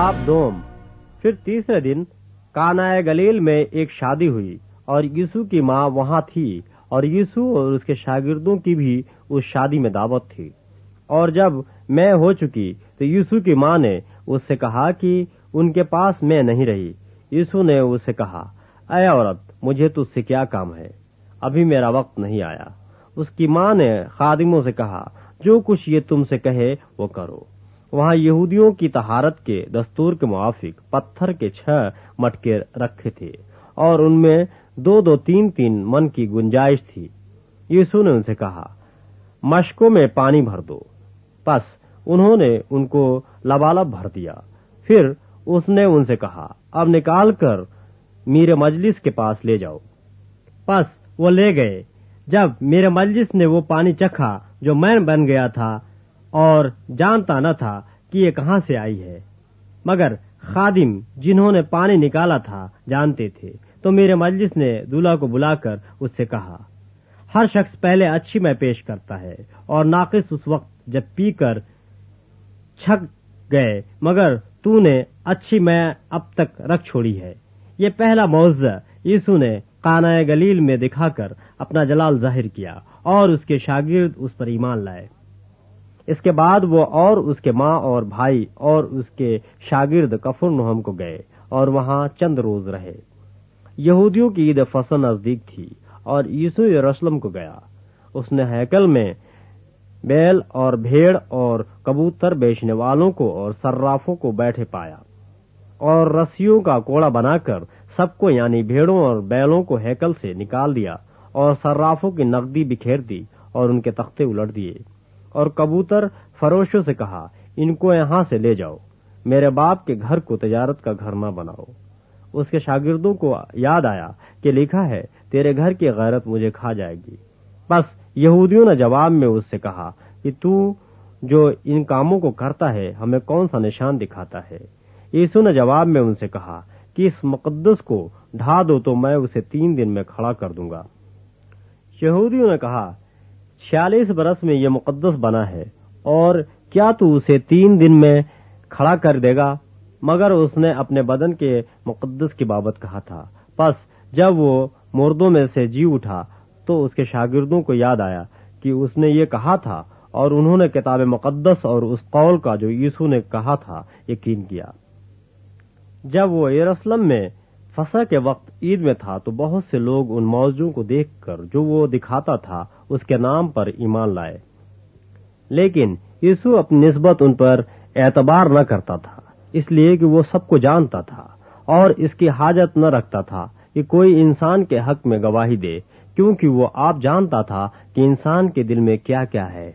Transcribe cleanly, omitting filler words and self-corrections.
बाब दोम। फिर तीसरे दिन कानाए गलील में एक शादी हुई और यीशु की माँ वहां थी और यीशु और उसके शागिर्दों की भी उस शादी में दावत थी। और जब मैं हो चुकी तो यीशु की माँ ने उससे कहा कि उनके पास मैं नहीं रही। यीशु ने उससे कहा, ऐ औरत, मुझे तुझसे क्या काम है? अभी मेरा वक्त नहीं आया। उसकी माँ ने खादिमों से कहा, जो कुछ ये तुमसे कहे वो करो। वहां यहूदियों की तहारत के दस्तूर के मुआफिक पत्थर के 6 मटके रखे थे और उनमें 2-2, 3-3 मन की गुंजाइश थी। यीशु ने उनसे कहा, मशकों में पानी भर दो। बस उन्होंने उनको लबालब भर दिया। फिर उसने उनसे कहा, अब निकाल कर मेरे मजलिस के पास ले जाओ। बस वो ले गए। जब मेरे मजलिस ने वो पानी चखा जो मैं बन गया था और जानता न था कि ये कहां से आई है, मगर खादिम जिन्होंने पानी निकाला था जानते थे, तो मेरे मजलिस ने दूल्हा को बुलाकर उससे कहा, हर शख्स पहले अच्छी मै पेश करता है और नाकिस उस वक्त जब पीकर छक गए, मगर तूने अच्छी मै अब तक रख छोड़ी है। ये पहला मौजज़ा यीशु ने कानाए गलील में दिखाकर अपना जलाल जाहिर किया और उसके शागिर्द उस पर ईमान लाए। इसके बाद वो और उसके माँ और भाई और उसके शागिर्द कफरनहूम को गए और वहां चंद रोज रहे। यहूदियों की ईद फसल नजदीक थी और यीशु यरूशलेम को गया। उसने हैकल में बैल और भेड़ और कबूतर बेचने वालों को और सर्राफों को बैठे पाया और रस्सियों का कोड़ा बनाकर सबको यानी भेड़ों और बैलों को हैकल से निकाल दिया और सर्राफों की नकदी बिखेर दी और उनके तख्ते उलट दिए और कबूतर फरोशों से कहा, इनको यहाँ से ले जाओ, मेरे बाप के घर को तजारत का घर न बनाओ। उसके शागिर्दों को याद आया कि लिखा है, तेरे घर की गैरत मुझे खा जाएगी। बस यहूदियों ने जवाब में उससे कहा कि तू जो इन कामों को करता है हमें कौन सा निशान दिखाता है? यीशु ने जवाब में उनसे कहा कि इस मुकद्दस को ढा दो तो मैं उसे 3 दिन में खड़ा कर दूंगा। यहूदियों ने कहा, 46 बरस में यह मुकद्दस बना है और क्या तू उसे 3 दिन में खड़ा कर देगा? मगर उसने अपने बदन के मुकद्दस की बाबत कहा था। बस जब वो मुर्दों में से जी उठा तो उसके शागिर्दों को याद आया कि उसने ये कहा था और उन्होंने किताब मुकद्दस और उस कौल का जो यीशु ने कहा था यकीन किया। जब वो यरूशलेम में फसह के वक्त ईद में था तो बहुत से लोग उन मौजों को देखकर जो वो दिखाता था उसके नाम पर ईमान लाए। लेकिन यीशु अपनी निस्बत उन पर एतबार न करता था, इसलिए कि वो सबको जानता था और इसकी हाजत न रखता था कि कोई इंसान के हक में गवाही दे, क्योंकि वो आप जानता था कि इंसान के दिल में क्या क्या है।